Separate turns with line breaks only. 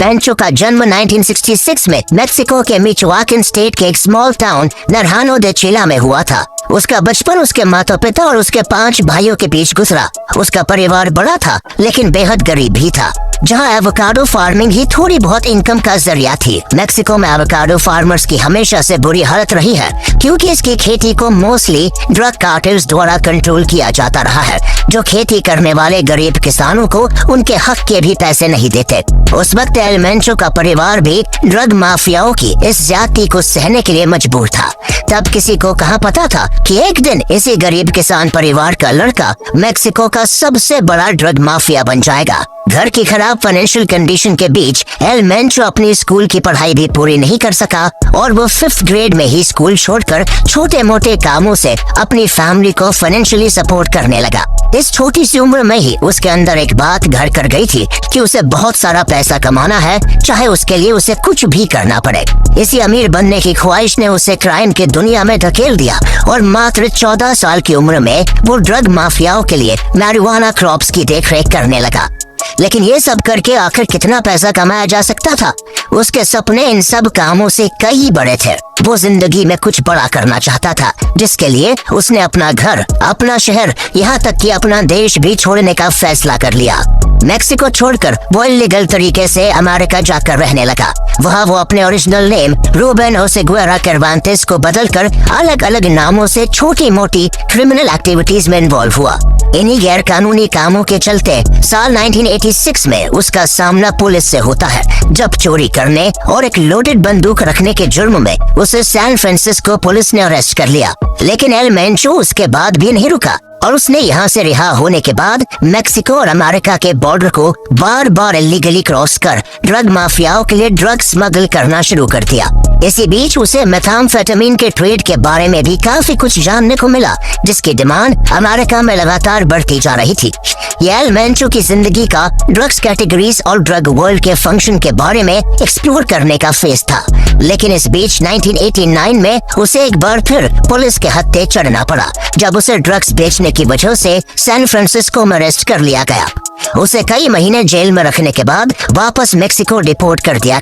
पेंचो का जन्म 1966 में मेक्सिको के मिचोआकन स्टेट के एक स्मॉल टाउन नरहानो दे चिला में हुआ था। उसका बचपन उसके माता पिता और उसके 5 भाइयों के बीच गुजरा। उसका परिवार बड़ा था लेकिन बेहद गरीब भी था, जहां एवोकाडो फार्मिंग ही थोड़ी बहुत इनकम का जरिया थी। मेक्सिको में एवोकाडो फार्मर्स की हमेशा से बुरी हालत रही है, क्योंकि इसकी खेती को मोस्टली ड्रग कार्टेल्स द्वारा कंट्रोल किया जाता रहा है, जो खेती करने वाले गरीब किसानों को उनके हक के भी पैसे नहीं देते। उस वक्त एल मेंचो का परिवार भी ड्रग माफियाओं की इस ज्यादती को सहने के लिए मजबूर था। तब किसी को कहाँ पता था कि एक दिन इसी गरीब किसान परिवार का लड़का मेक्सिको का सबसे बड़ा ड्रग माफिया बन जाएगा। घर की खराब फाइनेंशियल कंडीशन के बीच एल मेंचो अपनी स्कूल की पढ़ाई भी पूरी नहीं कर सका और वो 5th ग्रेड में ही स्कूल छोड़कर छोटे मोटे कामों से अपनी फैमिली को फाइनेंशियली सपोर्ट करने लगा। इस छोटी सी उम्र में ही उसके अंदर एक बात घर कर गई थी कि उसे बहुत सारा पैसा कमाना है, चाहे उसके लिए उसे कुछ भी करना पड़े। इसी अमीर बनने की ख्वाहिश ने उसे क्राइम की दुनिया में धकेल दिया और मात्र 14 साल की उम्र में वो ड्रग माफियाओं के लिए मैरिजुआना क्रॉप्स की देखरेख करने लगा। लेकिन ये सब करके आखिर कितना पैसा कमाया जा सकता था? उसके सपने इन सब कामों से कई बड़े थे। वो जिंदगी में कुछ बड़ा करना चाहता था, जिसके लिए उसने अपना घर, अपना शहर, यहाँ तक कि अपना देश भी छोड़ने का फैसला कर लिया। मेक्सिको छोड़कर वो इलीगल तरीके से अमेरिका जाकर रहने लगा। वहाँ वो अपने ओरिजिनल नेम रूबेन ओसेगुएरा सर्वांतेस को बदलकर अलग अलग नामों से छोटी मोटी क्रिमिनल एक्टिविटीज में इन्वॉल्व हुआ। इन्हीं गैर कानूनी कामों के चलते साल 1986 में उसका सामना पुलिस से होता है, जब चोरी करने और एक लोडेड बंदूक रखने के जुर्म में उसे सैन फ्रांसिस्को पुलिस ने अरेस्ट कर लिया। लेकिन एल मेंचो उसके बाद भी नहीं रुका और उसने यहाँ से रिहा होने के बाद मेक्सिको और अमेरिका के बॉर्डर को बार बार इलीगली क्रॉस कर ड्रग माफियाओं के लिए ड्रग स्मगल करना शुरू कर दिया। इसी बीच उसे मेथाम्फेटामिन के ट्रेड के बारे में भी काफी कुछ जानने को मिला, जिसकी डिमांड अमेरिका में लगातार बढ़ती जा रही थी। ये एल मेंचो की जिंदगी का ड्रग्स कैटेगरीज और ड्रग वर्ल्ड के फंक्शन के बारे में एक्सप्लोर करने का फेज था। लेकिन इस बीच 1989 में उसे एक बार फिर पुलिस के हत्थे चढ़ना पड़ा, जब उसे ड्रग्स बेचने की वजह से सैन फ्रांसिस्को में अरेस्ट कर लिया गया। उसे कई महीने जेल में रखने के बाद वापस मेक्सिको डिपोर्ट कर दिया।